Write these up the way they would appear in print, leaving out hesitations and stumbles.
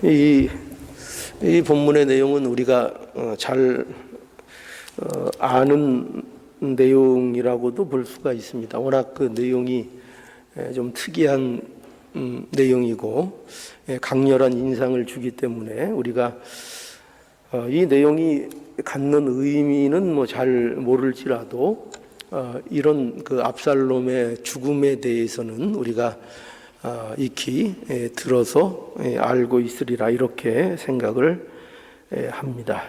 이 본문의 내용은 우리가 잘 아는 내용이라고도 볼 수가 있습니다. 워낙 그 내용이 좀 특이한 내용이고 강렬한 인상을 주기 때문에 우리가 이 내용이 갖는 의미는 뭐 잘 모를지라도 이런 그 압살롬의 죽음에 대해서는 우리가 익히 들어서 알고 있으리라 이렇게 생각을 합니다.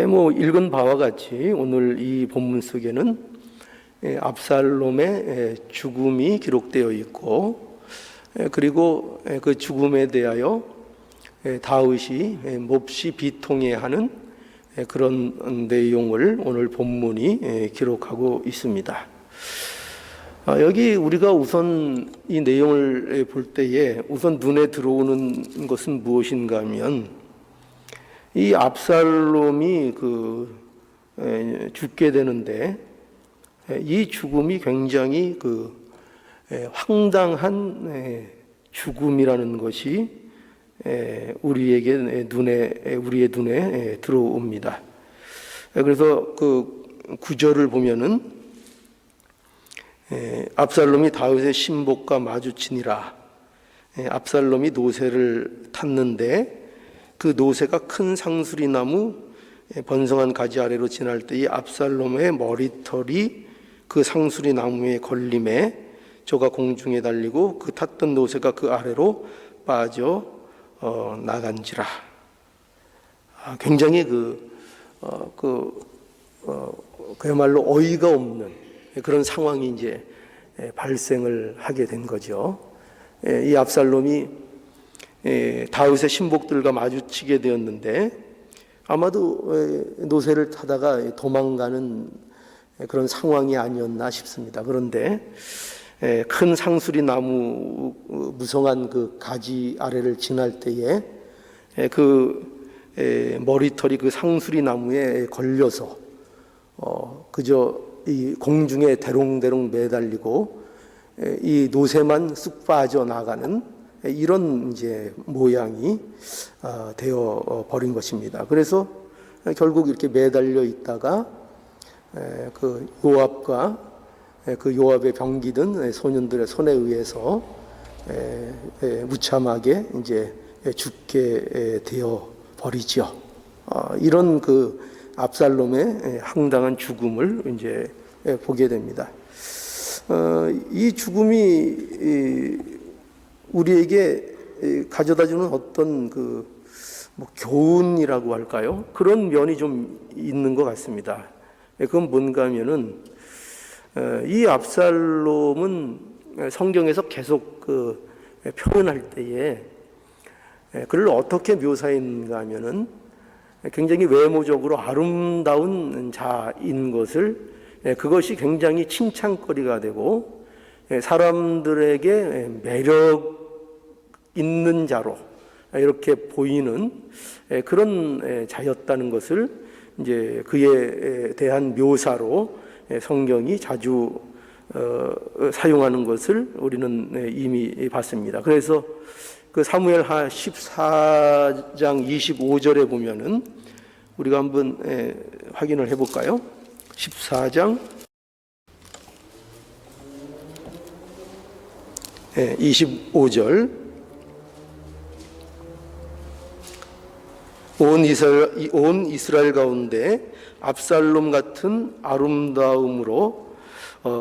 뭐 읽은 바와 같이 오늘 이 본문 속에는 압살롬의 죽음이 기록되어 있고 그리고 그 죽음에 대하여 다윗이 몹시 비통해하는 그런 내용을 오늘 본문이 기록하고 있습니다. 여기 우리가 우선 이 내용을 볼 때에 우선 눈에 들어오는 것은 무엇인가 하면 이 압살롬이 죽게 되는데 이 죽음이 굉장히 황당한 죽음이라는 것이 우리의 눈에 들어옵니다. 그래서 그 구절을 보면은 압살롬이 다윗의 신복과 마주치니라. 압살롬이 노새를 탔는데 그 노새가 큰 상수리 나무 번성한 가지 아래로 지날 때 이 압살롬의 머리털이 그 상수리 나무에 걸림에 저가 공중에 달리고 그 탔던 노새가 그 아래로 빠져 나간지라. 굉장히 그야말로 어이가 없는 그런 상황이 이제 발생을 하게 된 거죠. 이 압살롬이 다윗의 신복들과 마주치게 되었는데 아마도 노새를 타다가 도망가는 그런 상황이 아니었나 싶습니다. 그런데 큰 상수리 나무 무성한 그 가지 아래를 지날 때에 그 머리털이 그 상수리 나무에 걸려서 그저 이 공중에 대롱대롱 매달리고 이 노새만 쑥 빠져 나가는 이런 이제 모양이 되어 버린 것입니다. 그래서 결국 이렇게 매달려 있다가 그 요압과 그 요압의 병기든 소년들의 손에 의해서 무참하게 이제 죽게 되어 버리죠. 이런 그 압살롬의 황당한 죽음을 이제 보게 됩니다. 이 죽음이 우리에게 가져다주는 어떤 뭐 교훈이라고 할까요? 그런 면이 좀 있는 것 같습니다. 그건 뭔가 하면은 이 압살롬은 성경에서 계속 표현할 때에 그를 어떻게 묘사했는가 하면은 굉장히 외모적으로 아름다운 자인 것을 그것이 굉장히 칭찬거리가 되고 사람들에게 매력 있는 자로 이렇게 보이는 그런 자였다는 것을 이제 그에 대한 묘사로 성경이 자주 사용하는 것을 우리는 이미 봤습니다. 그래서 그 사무엘하 14장 25절에 보면은 우리가 한번 확인을 해볼까요? 14장 25절 온 이스라엘 가운데 압살롬 같은 아름다움으로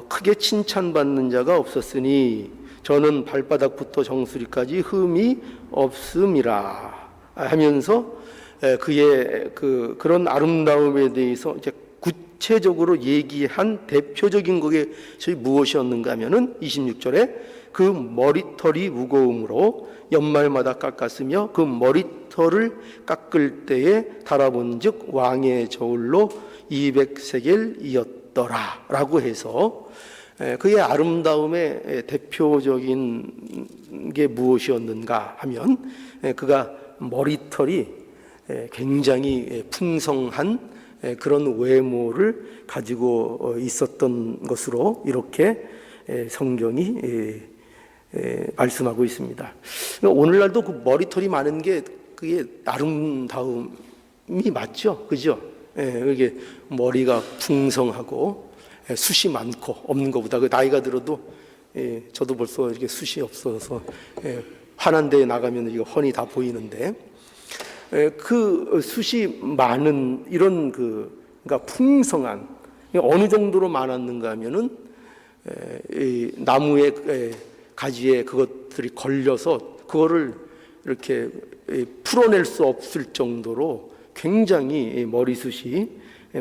크게 칭찬받는 자가 없었으니 저는 발바닥부터 정수리까지 흠이 없음이라 하면서 그의 그런 아름다움에 대해서 이제 구체적으로 얘기한 대표적인 것이 무엇이었는가 하면은 26절에 그 머리털이 무거움으로 연말마다 깎았으며 그 머리털을 깎을 때에 달아본즉 왕의 저울로 200세겔이었더라 라고 해서 그의 아름다움의 대표적인 게 무엇이었는가 하면 그가 머리털이 굉장히 풍성한 그런 외모를 가지고 있었던 것으로 이렇게 성경이 말씀하고 있습니다. 그러니까 오늘날도 그 머리털이 많은 게 그게 아름다움이 맞죠, 그죠? 이게 머리가 풍성하고 숱이 많고 없는 것보다 그 나이가 들어도 저도 벌써 이렇게 숱이 없어서 환한 데에 나가면 이거 훤히 다 보이는데 그 숱이 많은 이런 그러니까 풍성한 어느 정도로 많았는가 하면은 이 나무의 가지에 그것들이 걸려서 그거를 이렇게 풀어낼 수 없을 정도로 굉장히 머리숱이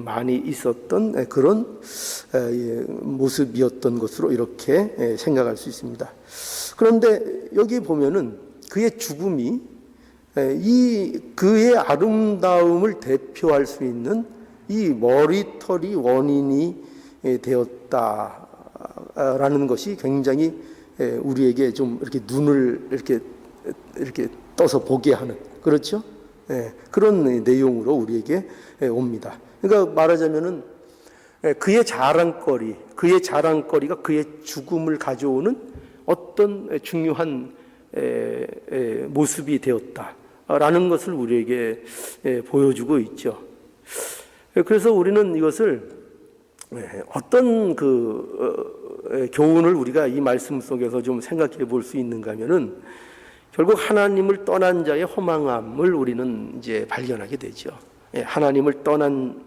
많이 있었던 그런 모습이었던 것으로 이렇게 생각할 수 있습니다. 그런데 여기 보면은 그의 죽음이 이 그의 아름다움을 대표할 수 있는 이 머리털이 원인이 되었다라는 것이 굉장히 우리에게 좀 이렇게 눈을 이렇게 떠서 보게 하는, 그렇죠? 그런 내용으로 우리에게 옵니다. 그러니까 말하자면은 그의 자랑거리가 그의 죽음을 가져오는 어떤 중요한 모습이 되었다라는 것을 우리에게 보여주고 있죠. 그래서 우리는 이것을 어떤 교훈을 우리가 이 말씀 속에서 좀 생각해 볼 수 있는가 하면은 결국 하나님을 떠난 자의 허망함을 우리는 이제 발견하게 되죠. 하나님을 떠난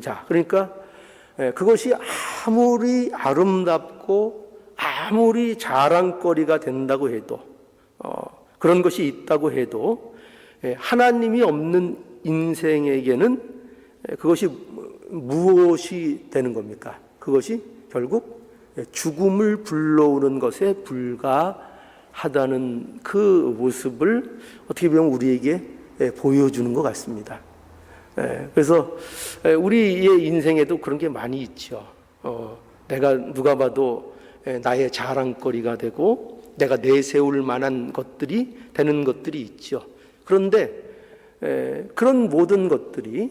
자, 그러니까 그것이 아무리 아름답고 아무리 자랑거리가 된다고 해도 그런 것이 있다고 해도 하나님이 없는 인생에게는 그것이 무엇이 되는 겁니까? 그것이 결국 죽음을 불러오는 것에 불과하다는 그 모습을 어떻게 보면 우리에게 보여주는 것 같습니다. 그래서 우리의 인생에도 그런 게 많이 있죠. 내가 누가 봐도 나의 자랑거리가 되고 내가 내세울 만한 것들이 되는 것들이 있죠. 그런데 그런 모든 것들이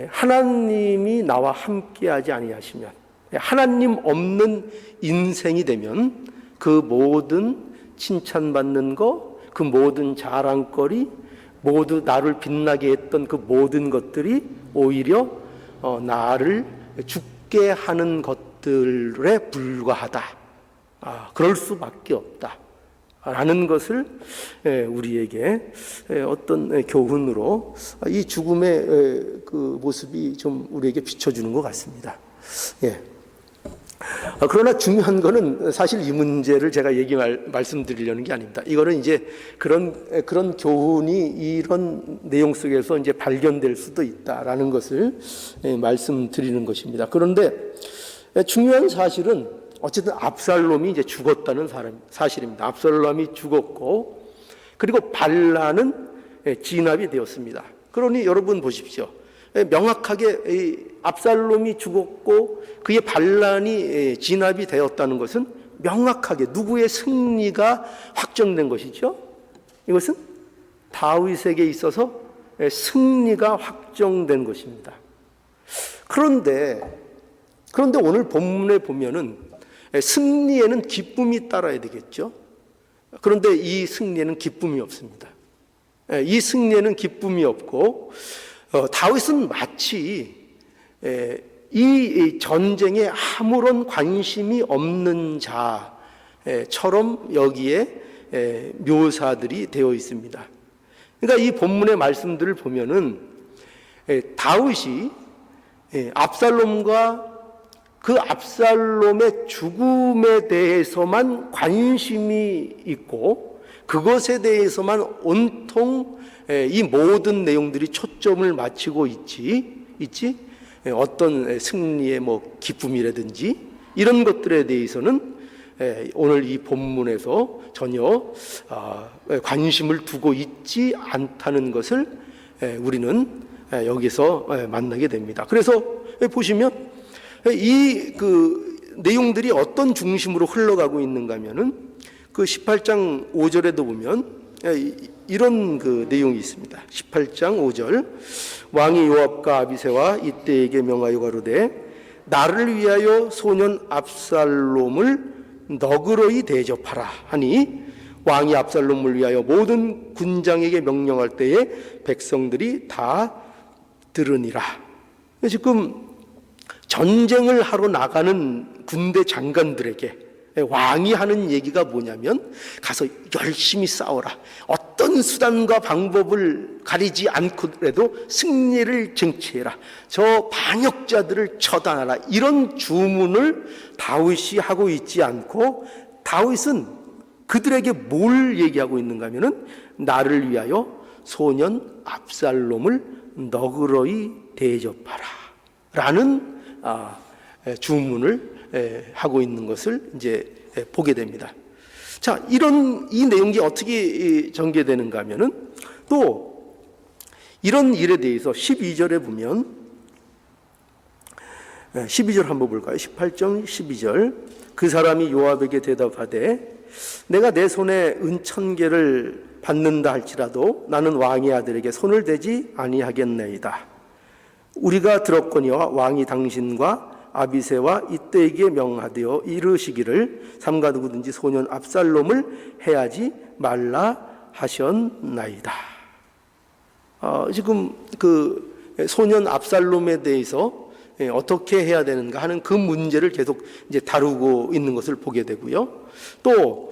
하나님이 나와 함께하지 아니하시면, 하나님 없는 인생이 되면 그 모든 칭찬받는 거, 그 모든 자랑거리, 모두 나를 빛나게 했던 그 모든 것들이 오히려 나를 죽게 하는 것들에 불과하다. 그럴 수밖에 없다. 라는 것을 우리에게 어떤 교훈으로 이 죽음의 그 모습이 좀 우리에게 비춰주는 것 같습니다. 그러나 중요한 거는 사실 이 문제를 제가 말씀드리려는 게 아닙니다. 이거는 이제 그런 교훈이 이런 내용 속에서 이제 발견될 수도 있다라는 것을 말씀드리는 것입니다. 그런데 중요한 사실은 어쨌든 압살롬이 이제 죽었다는 사실입니다. 압살롬이 죽었고, 그리고 반란은 진압이 되었습니다. 그러니 여러분 보십시오. 명확하게 압살롬이 죽었고 그의 반란이 진압이 되었다는 것은 명확하게 누구의 승리가 확정된 것이죠. 이것은 다윗에게 있어서 승리가 확정된 것입니다. 그런데 오늘 본문에 보면은 승리에는 기쁨이 따라야 되겠죠. 그런데 이 승리에는 기쁨이 없습니다. 이 승리에는 기쁨이 없고 다윗은 마치 이 전쟁에 아무런 관심이 없는 자처럼 여기에 묘사들이 되어 있습니다. 그러니까 이 본문의 말씀들을 보면은 다윗이 압살롬과 그 압살롬의 죽음에 대해서만 관심이 있고 그것에 대해서만 온통 이 모든 내용들이 초점을 맞추고 있지 어떤 승리의 기쁨이라든지 이런 것들에 대해서는 오늘 이 본문에서 전혀 관심을 두고 있지 않다는 것을 우리는 여기서 만나게 됩니다. 그래서 보시면 이 내용들이 어떤 중심으로 흘러가고 있는가 하면은 그 18장 5절에도 보면 이런 내용이 있습니다. 18장 5절 왕이 요압과 아비새와 이때에게 명하여 가로되 나를 위하여 소년 압살롬을 너그러이 대접하라 하니 왕이 압살롬을 위하여 모든 군장에게 명령할 때에 백성들이 다 들으니라. 지금 전쟁을 하러 나가는 군대 장관들에게 왕이 하는 얘기가 뭐냐면 가서 열심히 싸워라. 어떤 수단과 방법을 가리지 않고라도 승리를 쟁취해라. 저 반역자들을 처단하라. 이런 주문을 다윗이 하고 있지 않고 다윗은 그들에게 뭘 얘기하고 있는가 하면은 나를 위하여 소년 압살롬을 너그러이 대접하라 라는 주문을 하고 있는 것을 이제 보게 됩니다. 자, 이 내용이 어떻게 전개되는가 하면은 또 이런 일에 대해서 12절에 보면 12절 한번 볼까요? 18장 12절. 그 사람이 요압에게 대답하되 내가 내 손에 은천개를 받는다 할지라도 나는 왕의 아들에게 손을 대지 아니하겠나이다. 우리가 들었거니와 왕이 당신과 아비새와 이때에게 명하되어 이르시기를 삼가 누구든지 소년 압살롬을 해하지 말라 하셨나이다. 지금 그 소년 압살롬에 대해서 어떻게 해야 되는가 하는 그 문제를 계속 이제 다루고 있는 것을 보게 되고요. 또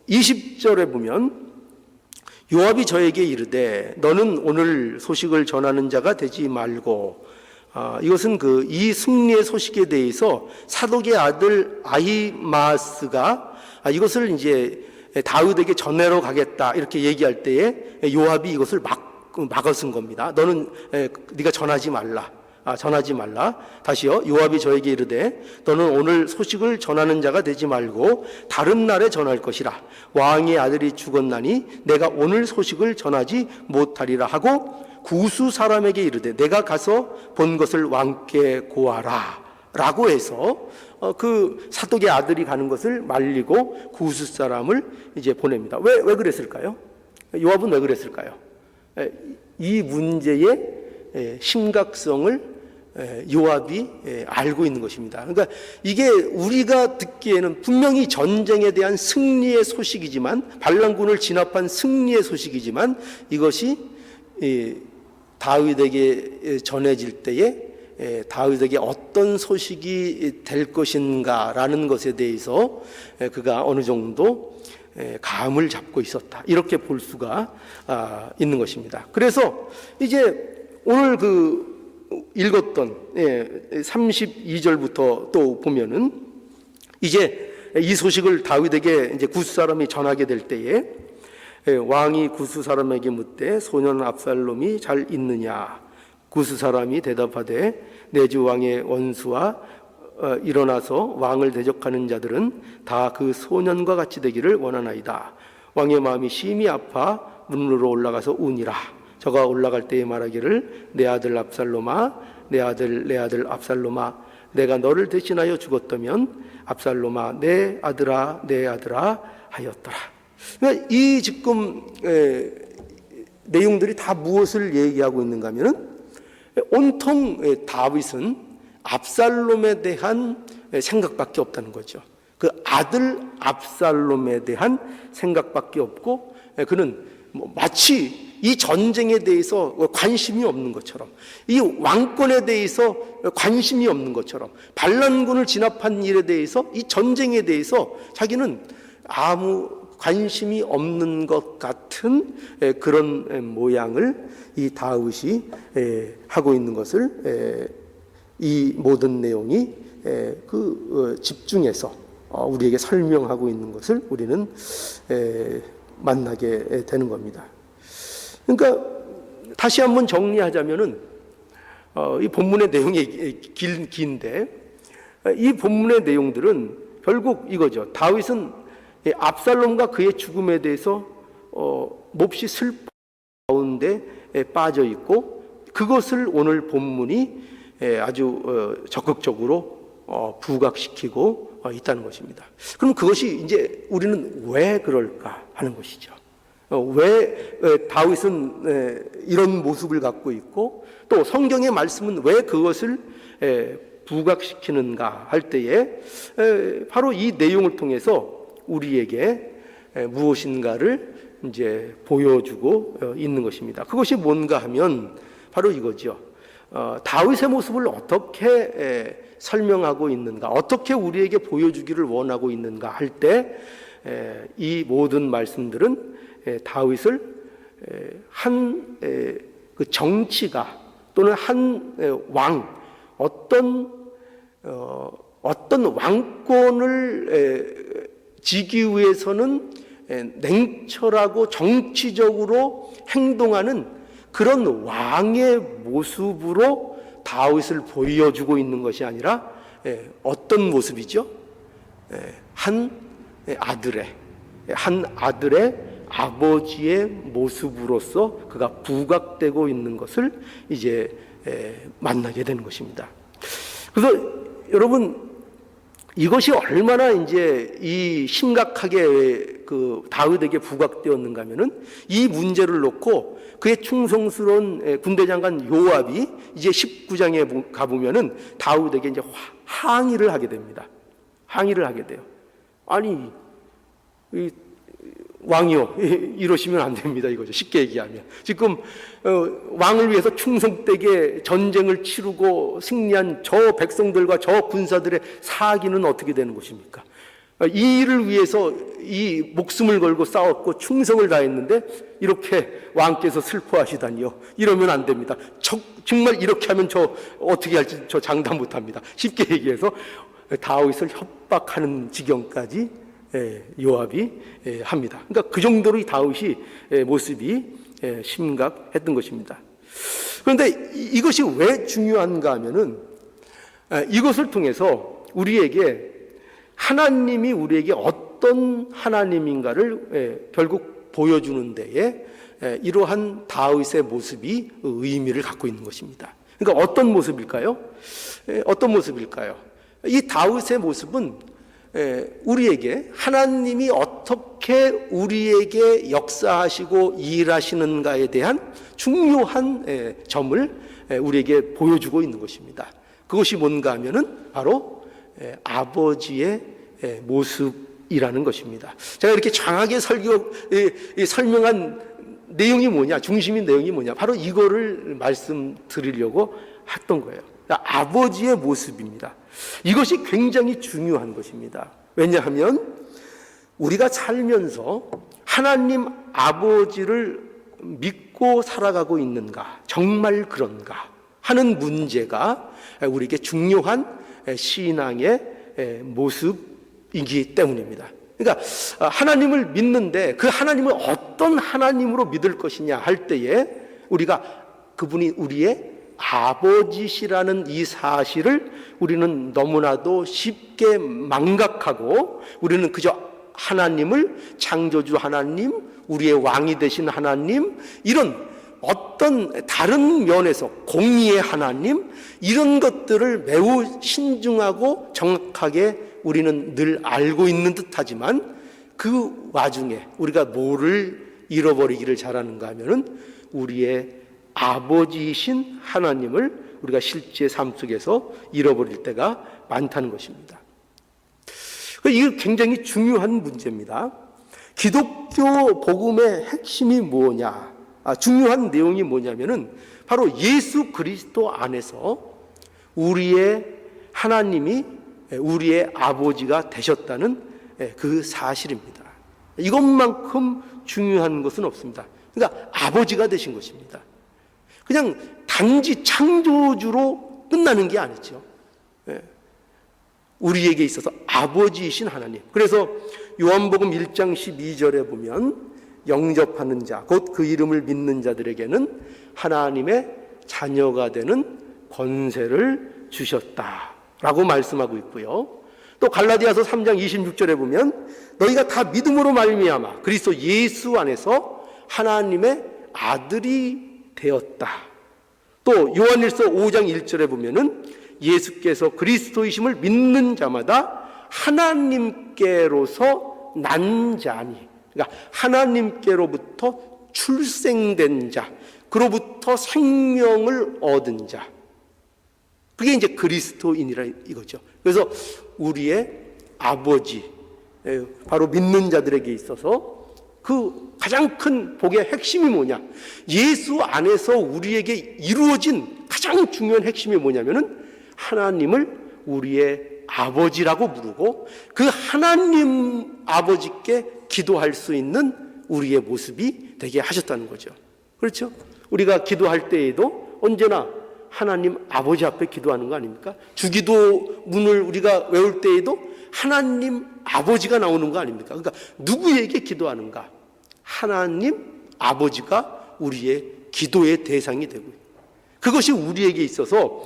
20절에 보면 요압이 저에게 이르되 너는 오늘 소식을 전하는 자가 되지 말고 이것은 이 승리의 소식에 대해서 사독의 아들 아히마스가 이것을 이제 다윗에게 전하러 가겠다 이렇게 얘기할 때에 요압이 이것을 막아쓴 겁니다. 너는 네가 전하지 말라. 전하지 말라. 다시요. 요압이 저에게 이르되 너는 오늘 소식을 전하는 자가 되지 말고 다른 날에 전할 것이라. 왕의 아들이 죽었나니 내가 오늘 소식을 전하지 못하리라 하고 구수 사람에게 이르되 내가 가서 본 것을 왕께 고하라 라고 해서 그 사독의 아들이 가는 것을 말리고 구수 사람을 이제 보냅니다. 왜 그랬을까요? 요압은 왜 그랬을까요? 이 문제의 심각성을 요압이 알고 있는 것입니다. 그러니까 이게 우리가 듣기에는 분명히 전쟁에 대한 승리의 소식이지만 반란군을 진압한 승리의 소식이지만 이것이 다윗에게 전해질 때에 다윗에게 어떤 소식이 될 것인가라는 것에 대해서 그가 어느 정도 감을 잡고 있었다. 이렇게 볼 수가 있는 것입니다. 그래서 이제 오늘 읽었던 32절부터 또 보면은 이제 이 소식을 다윗에게 이제 구스 사람이 전하게 될 때에 왕이 구스 사람에게 묻되 소년 압살롬이 잘 있느냐? 구스 사람이 대답하되 내 주 왕의 원수와 일어나서 왕을 대적하는 자들은 다 그 소년과 같이 되기를 원하나이다. 왕의 마음이 심히 아파 문으로 올라가서 우니라. 저가 올라갈 때에 말하기를 내 아들 압살롬아, 내 아들 압살롬아, 내가 너를 대신하여 죽었다면 압살롬아, 내 아들아 하였더라. 그러니까 이 지금 내용들이 다 무엇을 얘기하고 있는가 하면은 온통 다윗은 압살롬에 대한 생각밖에 없다는 거죠. 그 아들 압살롬에 대한 생각밖에 없고 그는 마치 이 전쟁에 대해서 관심이 없는 것처럼 이 왕권에 대해서 관심이 없는 것처럼 반란군을 진압한 일에 대해서 이 전쟁에 대해서 자기는 아무 관심이 없는 것 같은 그런 모양을 이 다윗이 하고 있는 것을 이 모든 내용이 집중해서 우리에게 설명하고 있는 것을 우리는 만나게 되는 겁니다. 그러니까 다시 한번 정리하자면은 이 본문의 내용이 긴데 이 본문의 내용들은 결국 이거죠. 다윗은 압살롬과 그의 죽음에 대해서 몹시 슬픔 가운데 빠져 있고 그것을 오늘 본문이 아주 적극적으로 부각시키고 있다는 것입니다. 그럼 그것이 이제 우리는 왜 그럴까 하는 것이죠. 왜 다윗은 이런 모습을 갖고 있고 또 성경의 말씀은 왜 그것을 부각시키는가 할 때에 바로 이 내용을 통해서 우리에게 무엇인가를 이제 보여주고 있는 것입니다. 그것이 뭔가 하면 바로 이거죠. 다윗의 모습을 어떻게 설명하고 있는가, 어떻게 우리에게 보여주기를 원하고 있는가 할 때 이 모든 말씀들은 다윗을 한 그 정치가 또는 한 왕, 어떤 왕권을 지기 위해서는 냉철하고 정치적으로 행동하는 그런 왕의 모습으로 다윗을 보여주고 있는 것이 아니라 어떤 모습이죠? 한 아들의 아버지의 모습으로서 그가 부각되고 있는 것을 이제 만나게 되는 것입니다. 그래서 여러분, 이것이 얼마나 이제 이 심각하게 그 다윗에게 부각되었는가 하면은 이 문제를 놓고 그의 충성스러운 군대 장관 요압이 이제 19장에 가보면은 다윗에게 이제 항의를 하게 됩니다. 항의를 하게 돼요. 아니, 이 왕이요, 이러시면 안 됩니다. 이거죠. 쉽게 얘기하면. 지금 왕을 위해서 충성되게 전쟁을 치르고 승리한 저 백성들과 저 군사들의 사기는 어떻게 되는 것입니까? 이 일을 위해서 이 목숨을 걸고 싸웠고 충성을 다했는데 이렇게 왕께서 슬퍼하시다니요. 이러면 안 됩니다. 정말 이렇게 하면 저 어떻게 할지 저 장담 못합니다. 쉽게 얘기해서 다윗을 협박하는 지경까지 요압이 합니다. 그러니까 그 정도로 이 다윗이 모습이 심각했던 것입니다. 그런데 이것이 왜 중요한가 하면은 이것을 통해서 우리에게 하나님이 우리에게 어떤 하나님인가를 결국 보여주는 데에 이러한 다윗의 모습이 의미를 갖고 있는 것입니다. 그러니까 어떤 모습일까요? 어떤 모습일까요? 이 다윗의 모습은 우리에게 하나님이 어떻게 우리에게 역사하시고 일하시는가에 대한 중요한 점을 우리에게 보여주고 있는 것입니다. 그것이 뭔가 하면은 바로 아버지의 모습이라는 것입니다. 제가 이렇게 장하게 설명한 내용이 뭐냐, 중심인 내용이 뭐냐, 바로 이거를 말씀드리려고 했던 거예요. 아버지의 모습입니다. 이것이 굉장히 중요한 것입니다. 왜냐하면 우리가 살면서 하나님 아버지를 믿고 살아가고 있는가, 정말 그런가 하는 문제가 우리에게 중요한 신앙의 모습이기 때문입니다. 그러니까 하나님을 믿는데 그 하나님을 어떤 하나님으로 믿을 것이냐 할 때에 우리가 그분이 우리의 아버지시라는 이 사실을 우리는 너무나도 쉽게 망각하고 우리는 그저 하나님을 창조주 하나님, 우리의 왕이 되신 하나님, 이런 어떤 다른 면에서 공의의 하나님, 이런 것들을 매우 신중하고 정확하게 우리는 늘 알고 있는 듯하지만 그 와중에 우리가 뭐를 잃어버리기를 잘하는가 하면은 우리의 아버지이신 하나님을 우리가 실제 삶 속에서 잃어버릴 때가 많다는 것입니다. 이게 굉장히 중요한 문제입니다. 기독교 복음의 핵심이 뭐냐? 중요한 내용이 뭐냐면은 바로 예수 그리스도 안에서 우리의 하나님이 우리의 아버지가 되셨다는 그 사실입니다. 이것만큼 중요한 것은 없습니다. 그러니까 아버지가 되신 것입니다. 그냥 단지 창조주로 끝나는 게 아니죠. 우리에게 있어서 아버지이신 하나님. 그래서 요한복음 1장 12절에 보면 영접하는 자, 곧 그 이름을 믿는 자들에게는 하나님의 자녀가 되는 권세를 주셨다라고 말씀하고 있고요. 또 갈라디아서 3장 26절에 보면 너희가 다 믿음으로 말미암아 그리스도 예수 안에서 하나님의 아들이 되었다. 또 요한일서 5장 1절에 보면은 예수께서 그리스도이심을 믿는 자마다 하나님께로서 난 자니, 그러니까 하나님께로부터 출생된 자, 그로부터 생명을 얻은 자, 그게 이제 그리스도인이라 이거죠. 그래서 우리의 아버지, 바로 믿는 자들에게 있어서 그 가장 큰 복의 핵심이 뭐냐? 예수 안에서 우리에게 이루어진 가장 중요한 핵심이 뭐냐면은 하나님을 우리의 아버지라고 부르고 그 하나님 아버지께 기도할 수 있는 우리의 모습이 되게 하셨다는 거죠. 그렇죠? 우리가 기도할 때에도 언제나 하나님 아버지 앞에 기도하는 거 아닙니까? 주기도 문을 우리가 외울 때에도 하나님 아버지가 나오는 거 아닙니까? 그러니까 누구에게 기도하는가? 하나님 아버지가 우리의 기도의 대상이 되고 그것이 우리에게 있어서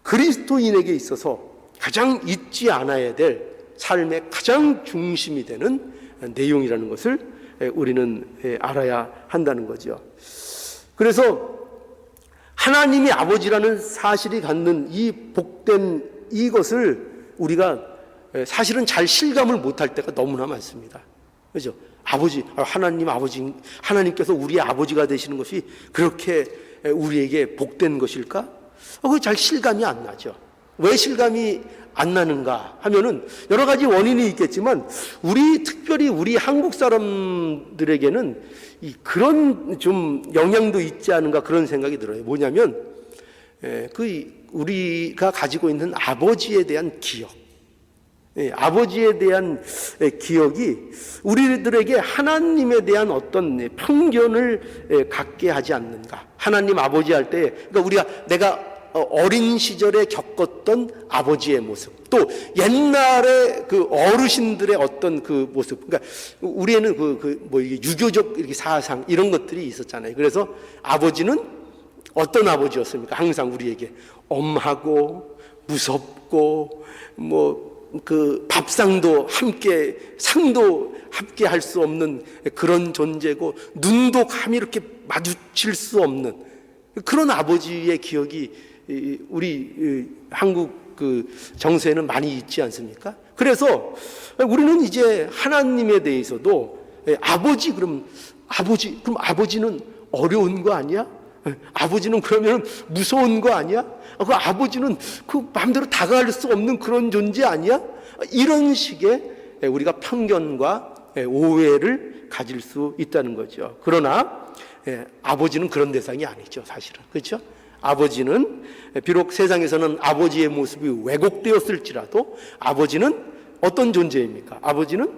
그리스도인에게 있어서 가장 잊지 않아야 될 삶의 가장 중심이 되는 내용이라는 것을 우리는 알아야 한다는 거죠. 그래서 하나님이 아버지라는 사실이 갖는 이 복된 이것을 우리가 사실은 잘 실감을 못할 때가 너무나 많습니다. 그렇죠? 아버지, 하나님께서 우리의 아버지가 되시는 것이 그렇게 우리에게 복된 것일까? 그게 잘 실감이 안 나죠. 왜 실감이 안 나는가 하면은 여러 가지 원인이 있겠지만 특별히 우리 한국 사람들에게는 그런 좀 영향도 있지 않은가 그런 생각이 들어요. 뭐냐면 우리가 가지고 있는 아버지에 대한 기억, 아버지에 대한 기억이 우리들에게 하나님에 대한 어떤 편견을 갖게 하지 않는가. 하나님 아버지 할 때 그러니까 내가 어린 시절에 겪었던 아버지의 모습, 또 옛날에 그 어르신들의 어떤 그 모습, 그러니까 우리에는 유교적 이렇게 사상 이런 것들이 있었잖아요. 그래서 아버지는 어떤 아버지였습니까? 항상 우리에게 엄하고 무섭고 그 밥상도 함께 상도 함께 할 수 없는 그런 존재고 눈도 감히 이렇게 마주칠 수 없는 그런 아버지의 기억이 우리 한국 그 정서에는 많이 있지 않습니까? 그래서 우리는 이제 하나님에 대해서도 그럼 아버지는 어려운 거 아니야? 아버지는 그러면 무서운 거 아니야? 그 아버지는 그 마음대로 다가갈 수 없는 그런 존재 아니야? 이런 식의 우리가 편견과 오해를 가질 수 있다는 거죠. 그러나 아버지는 그런 대상이 아니죠, 사실은. 그렇죠? 아버지는 비록 세상에서는 아버지의 모습이 왜곡되었을지라도 아버지는 어떤 존재입니까? 아버지는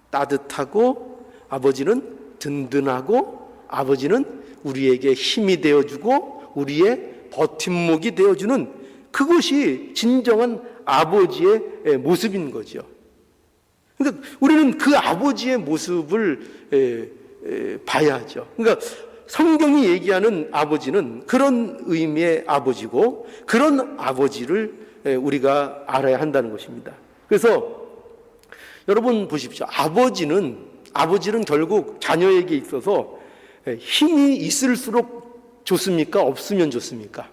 따뜻하고 아버지는 든든하고 아버지는 우리에게 힘이 되어주고 우리의 버팀목이 되어주는 그것이 진정한 아버지의 모습인 거죠. 그러니까 우리는 그 아버지의 모습을 봐야죠. 그러니까 성경이 얘기하는 아버지는 그런 의미의 아버지고 그런 아버지를 우리가 알아야 한다는 것입니다. 그래서 여러분 보십시오. 아버지는 결국 자녀에게 있어서 힘이 있을수록 좋습니까? 없으면 좋습니까?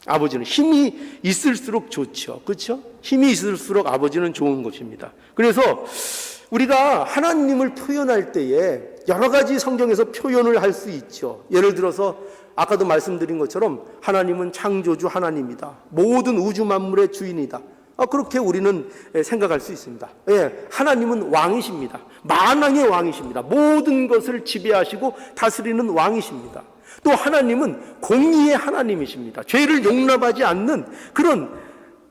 아버지는 힘이 있을수록 좋죠. 그렇죠? 힘이 있을수록 아버지는 좋은 것입니다. 그래서 우리가 하나님을 표현할 때에 여러 가지 성경에서 표현을 할 수 있죠. 예를 들어서 아까도 말씀드린 것처럼 하나님은 창조주 하나님이다. 모든 우주 만물의 주인이다. 그렇게 우리는 생각할 수 있습니다. 하나님은 왕이십니다. 만왕의 왕이십니다. 모든 것을 지배하시고 다스리는 왕이십니다. 또 하나님은 공의의 하나님이십니다. 죄를 용납하지 않는 그런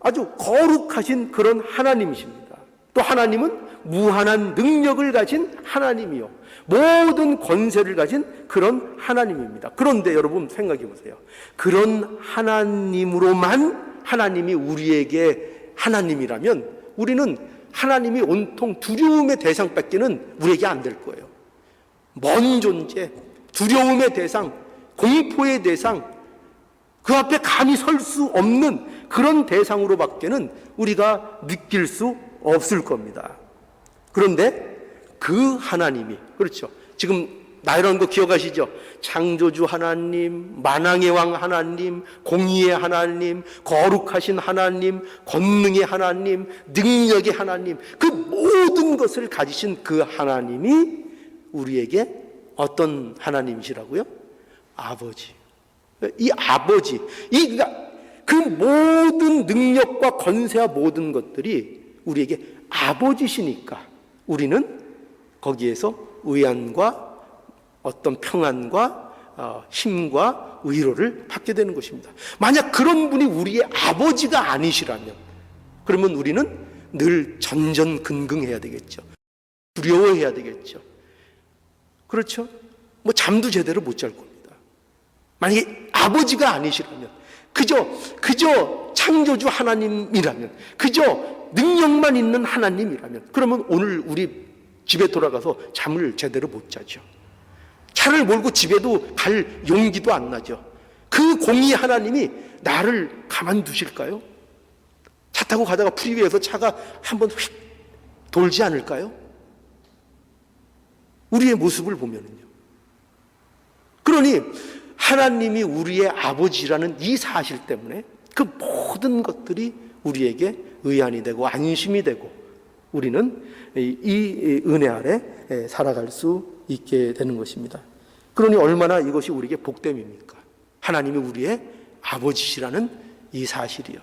아주 거룩하신 그런 하나님이십니다. 또 하나님은 무한한 능력을 가진 하나님이요 모든 권세를 가진 그런 하나님입니다. 그런데 여러분 생각해 보세요. 그런 하나님으로만 하나님이 우리에게 하나님이라면 우리는 하나님이 온통 두려움의 대상밖에는 우리에게 안 될 거예요. 먼 존재, 두려움의 대상, 공포의 대상, 그 앞에 감히 설 수 없는 그런 대상으로밖에는 우리가 느낄 수 없을 겁니다. 그런데 그 하나님이, 그렇죠, 지금 나이라는 거 기억하시죠? 창조주 하나님, 만왕의 왕 하나님, 공의의 하나님, 거룩하신 하나님, 권능의 하나님, 능력의 하나님, 그 모든 것을 가지신 그 하나님이 우리에게 어떤 하나님이시라고요? 아버지. 이 아버지, 그 모든 능력과 권세와 모든 것들이 우리에게 아버지시니까 우리는 거기에서 의안과 어떤 평안과 힘과 위로를 받게 되는 것입니다. 만약 그런 분이 우리의 아버지가 아니시라면 그러면 우리는 늘 전전긍긍해야 되겠죠. 두려워해야 되겠죠. 그렇죠? 뭐 잠도 제대로 못 잘 겁니다. 만약에 아버지가 아니시라면, 그저 창조주 하나님이라면, 그저 능력만 있는 하나님이라면, 그러면 오늘 우리 집에 돌아가서 잠을 제대로 못 자죠. 차를 몰고 집에도 갈 용기도 안 나죠. 그 공의 하나님이 나를 가만두실까요? 차 타고 가다가 프리웨이에서 차가 한번 휙 돌지 않을까요? 우리의 모습을 보면은요. 그러니 하나님이 우리의 아버지라는 이 사실 때문에 그 모든 것들이 우리에게 의안이 되고 안심이 되고 우리는 이 은혜 아래 살아갈 수 있게 되는 것입니다. 그러니 얼마나 이것이 우리에게 복됨입니까? 하나님이 우리의 아버지시라는 이 사실이요.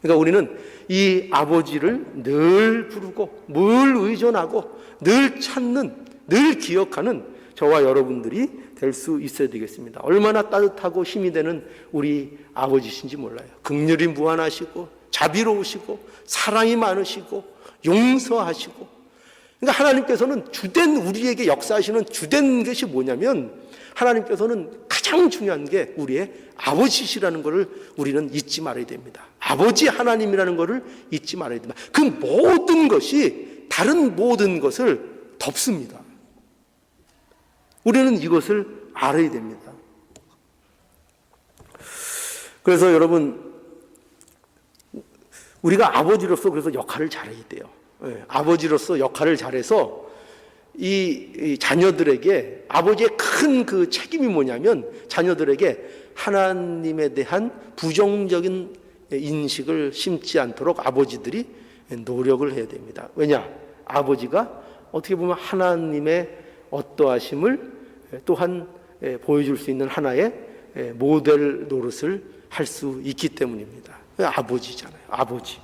그러니까 우리는 이 아버지를 늘 부르고 늘 의존하고 늘 찾는, 늘 기억하는 저와 여러분들이 될 수 있어야 되겠습니다. 얼마나 따뜻하고 힘이 되는 우리 아버지신지 몰라요. 긍휼이 무한하시고 자비로우시고 사랑이 많으시고 용서하시고. 그러니까 하나님께서는 주된 우리에게 역사하시는 주된 것이 뭐냐면 하나님께서는 가장 중요한 게 우리의 아버지시라는 것을 우리는 잊지 말아야 됩니다. 아버지 하나님이라는 것을 잊지 말아야 됩니다. 그 모든 것이 다른 모든 것을 덮습니다. 우리는 이것을 알아야 됩니다. 그래서 여러분, 우리가 아버지로서 그래서 역할을 잘해야 돼요. 아버지로서 역할을 잘해서 이 자녀들에게 아버지의 큰 그 책임이 뭐냐면 자녀들에게 하나님에 대한 부정적인 인식을 심지 않도록 아버지들이 노력을 해야 됩니다. 왜냐? 아버지가 어떻게 보면 하나님의 어떠하심을 또한 보여줄 수 있는 하나의 모델 노릇을 할 수 있기 때문입니다. 아버지잖아요. 아버지.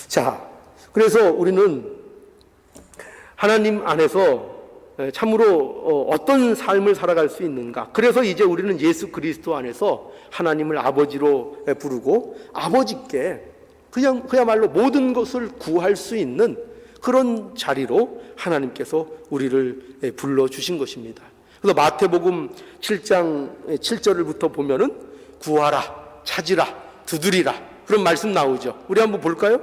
자, 그래서 우리는 하나님 안에서 참으로 어떤 삶을 살아갈 수 있는가. 그래서 이제 우리는 예수 그리스도 안에서 하나님을 아버지로 부르고 아버지께 그야말로 모든 것을 구할 수 있는 그런 자리로 하나님께서 우리를 불러주신 것입니다. 그래서 마태복음 7장 7절부터 보면은 구하라, 찾으라, 두드리라 그런 말씀 나오죠. 우리 한번 볼까요?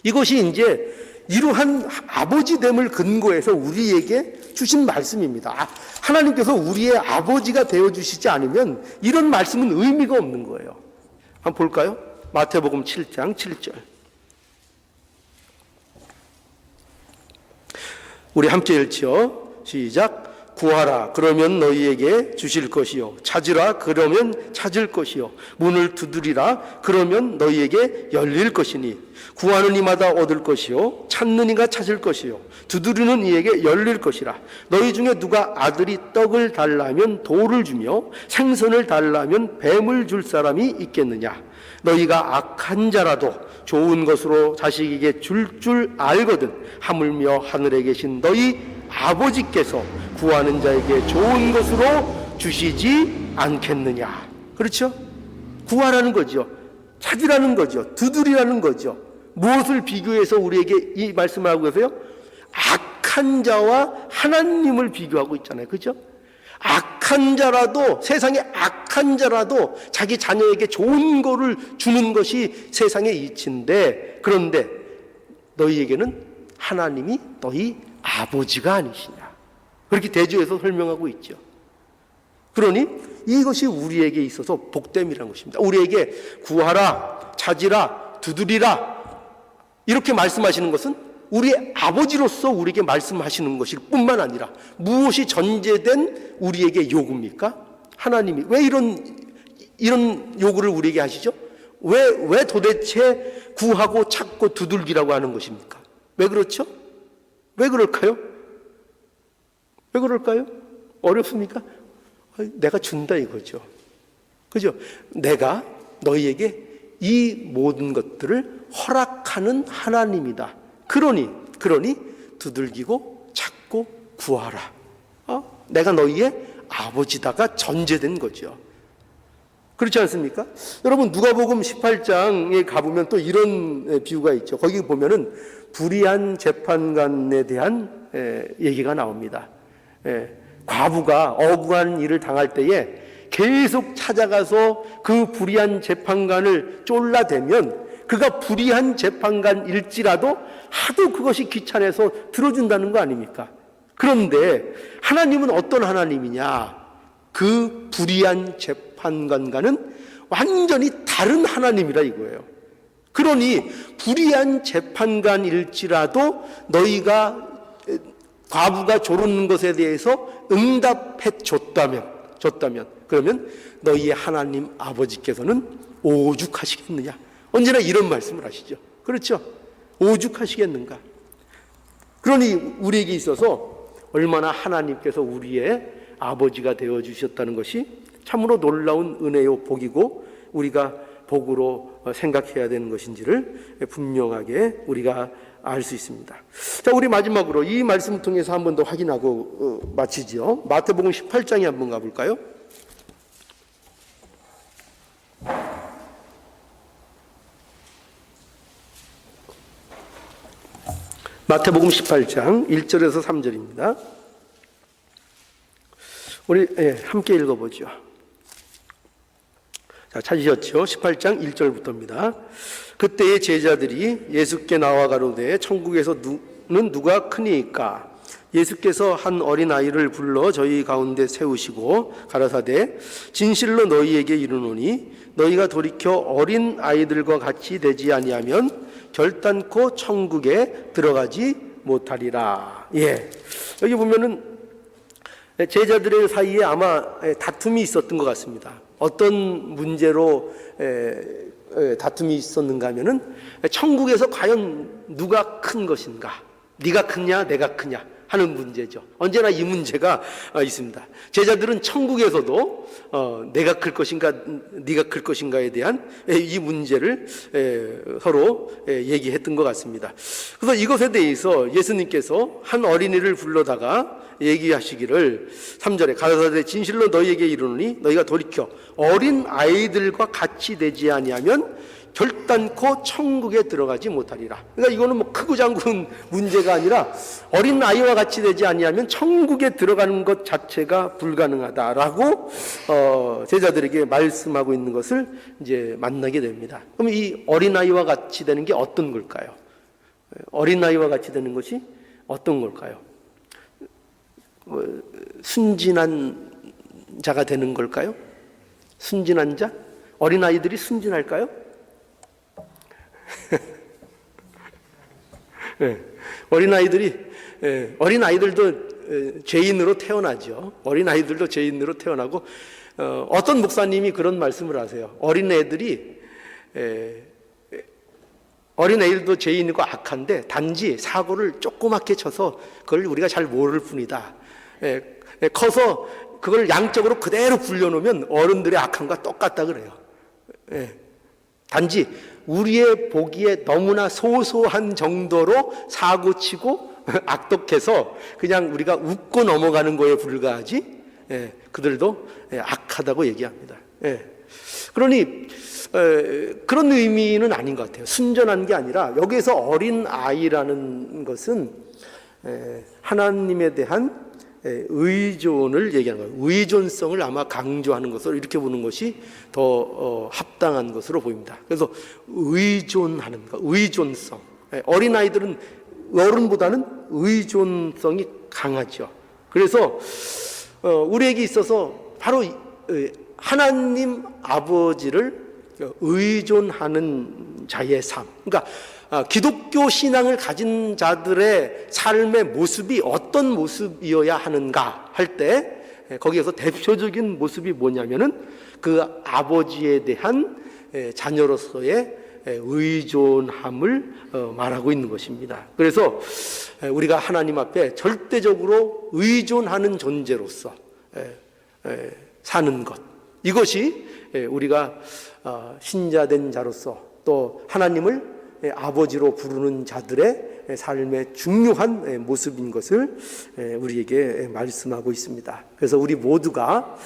이것이 이제 이러한 아버지됨을 근거해서 우리에게 주신 말씀입니다. 하나님께서 우리의 아버지가 되어주시지 않으면 이런 말씀은 의미가 없는 거예요. 한번 볼까요? 마태복음 7장 7절. 우리 함께 읽죠. 시작. 구하라 그러면 너희에게 주실 것이요 찾으라 그러면 찾을 것이요 문을 두드리라 그러면 너희에게 열릴 것이니 구하는 이마다 얻을 것이요 찾는 이가 찾을 것이요 두드리는 이에게 열릴 것이라. 너희 중에 누가 아들이 떡을 달라면 돌을 주며 생선을 달라면 뱀을 줄 사람이 있겠느냐. 너희가 악한 자라도 좋은 것으로 자식에게 줄 알거든 하물며 하늘에 계신 너희 아버지께서 구하는 자에게 좋은 것으로 주시지 않겠느냐. 그렇죠? 구하라는 거죠. 찾으라는 거죠. 두드리라는 거죠. 무엇을 비교해서 우리에게 이 말씀을 하고 계세요? 악한 자와 하나님을 비교하고 있잖아요. 그렇죠? 악한 자라도, 세상에 악한 자라도 자기 자녀에게 좋은 거를 주는 것이 세상의 이치인데, 그런데 너희에게는 하나님이 너희 아버지가 아니시냐. 그렇게 대조해서 설명하고 있죠. 그러니 이것이 우리에게 있어서 복됨이라는 것입니다. 우리에게 구하라, 찾으라, 두드리라 이렇게 말씀하시는 것은 우리의 아버지로서 우리에게 말씀하시는 것일 뿐만 아니라 무엇이 전제된 우리에게 요구입니까? 하나님이 왜 이런 요구를 우리에게 하시죠? 왜 도대체 구하고 찾고 두들기라고 하는 것입니까? 왜 그렇죠? 왜 그럴까요? 왜 그럴까요? 어렵습니까? 내가 준다 이거죠. 그죠? 내가 너희에게 이 모든 것들을 허락하는 하나님이다. 그러니 두들기고 찾고 구하라. 내가 너희의 아버지다가 전제된 거죠. 그렇지 않습니까? 여러분, 누가복음 18장에 가보면 또 이런 비유가 있죠. 거기 보면은 불의한 재판관에 대한 얘기가 나옵니다. 과부가 억울한 일을 당할 때에 계속 찾아가서 그 불의한 재판관을 쫄라대면 그가 불의한 재판관일지라도 하도 그것이 귀찮아서 들어준다는 거 아닙니까? 그런데 하나님은 어떤 하나님이냐? 그 불의한 재판관과는 완전히 다른 하나님이라 이거예요. 그러니 불의한 재판관일지라도 너희가 과부가 조르는 것에 대해서 응답해 줬다면 그러면 너희의 하나님 아버지께서는 오죽하시겠느냐? 언제나 이런 말씀을 하시죠. 그렇죠? 오죽하시겠는가? 그러니 우리에게 있어서 얼마나 하나님께서 우리의 아버지가 되어주셨다는 것이 참으로 놀라운 은혜요 복이고 우리가 복으로 생각해야 되는 것인지를 분명하게 우리가 알 수 있습니다. 자, 우리 마지막으로 이 말씀을 통해서 한 번 더 확인하고 마치죠. 마태복음 18장에 한번 가볼까요? 마태복음 18장 1절에서 3절입니다. 우리 함께 읽어보죠. 자, 찾으셨죠? 18장 1절부터입니다. 그때의 제자들이 예수께 나와 가로되 천국에서 는 누가 크니까? 예수께서 한 어린아이를 불러 저희 가운데 세우시고 가라사대 진실로 너희에게 이르노니 너희가 돌이켜 어린아이들과 같이 되지 아니하면 결단코 천국에 들어가지 못하리라. 여기 보면은 제자들의 사이에 아마 다툼이 있었던 것 같습니다. 어떤 문제로 다툼이 있었는가 하면은 천국에서 과연 누가 큰 것인가? 네가 크냐 내가 크냐 하는 문제죠. 언제나 이 문제가 있습니다. 제자들은 천국에서도 내가 클 것인가 네가 클 것인가에 대한 이 문제를 서로 얘기했던 것 같습니다. 그래서 이것에 대해서 예수님께서 한 어린이를 불러다가 얘기하시기를 3절에 가라사대 진실로 너희에게 이르노니 너희가 돌이켜 어린 아이들과 같이 되지 아니하면 결단코 천국에 들어가지 못하리라. 그러니까 이거는 뭐 크고 작은 문제가 아니라 어린 아이와 같이 되지 아니하면 천국에 들어가는 것 자체가 불가능하다라고 제자들에게 말씀하고 있는 것을 이제 만나게 됩니다. 그럼 이 어린 아이와 같이 되는 게 어떤 걸까요? 어린 아이와 같이 되는 것이 어떤 걸까요? 순진한 자가 되는 걸까요? 순진한 자? 어린 아이들이 순진할까요? 어린아이들도 죄인으로 태어나죠. 어린아이들도 죄인으로 태어나고 어떤 목사님이 그런 말씀을 하세요. 어린애들도 죄인이고 악한데 단지 사고를 조그맣게 쳐서 그걸 우리가 잘 모를 뿐이다. 커서 그걸 양적으로 그대로 불려놓으면 어른들의 악함과 똑같다 그래요. 단지 우리의 보기에 너무나 소소한 정도로 사고치고 악독해서 그냥 우리가 웃고 넘어가는 거에 불과하지 그들도 악하다고 얘기합니다. 그러니 그런 의미는 아닌 것 같아요. 순전한 게 아니라 여기에서 어린 아이라는 것은 하나님에 대한 의존을 얘기하는 거예요. 의존성을 아마 강조하는 것으로 이렇게 보는 것이 더 합당한 것으로 보입니다. 그래서 의존하는 것, 의존성. 어린아이들은 어른보다는 의존성이 강하죠. 그래서 우리에게 있어서 바로 하나님 아버지를 의존하는 자의 삶. 그러니까 기독교 신앙을 가진 자들의 삶의 모습이 어떤 모습이어야 하는가 할 때 거기에서 대표적인 모습이 뭐냐면은 그 아버지에 대한 자녀로서의 의존함을 말하고 있는 것입니다. 그래서 우리가 하나님 앞에 절대적으로 의존하는 존재로서 사는 것, 이것이 우리가 신자된 자로서 또 하나님을 아버지로 부르는 자들의 삶의 중요한 모습인 것을 우리에게 말씀하고 있습니다. 그래서 우리 모두가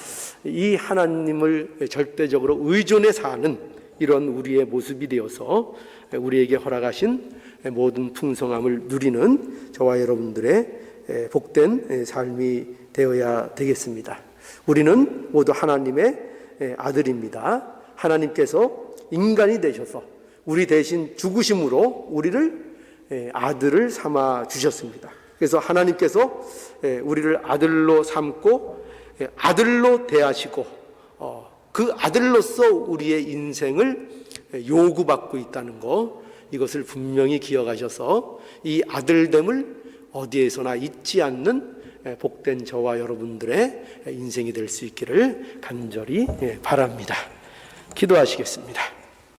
이 하나님을 절대적으로 의존해 사는 이런 우리의 모습이 되어서 우리에게 허락하신 모든 풍성함을 누리는 저와 여러분들의 복된 삶이 되어야 되겠습니다. 우리는 모두 하나님의 아들입니다. 하나님께서 인간이 되셔서 우리 대신 죽으심으로 우리를 아들을 삼아 주셨습니다. 그래서 하나님께서 우리를 아들로 삼고 아들로 대하시고 그 아들로서 우리의 인생을 요구받고 있다는 것, 이것을 분명히 기억하셔서 이 아들됨을 어디에서나 잊지 않는 복된 저와 여러분들의 인생이 될 수 있기를 간절히 바랍니다. 기도하시겠습니다.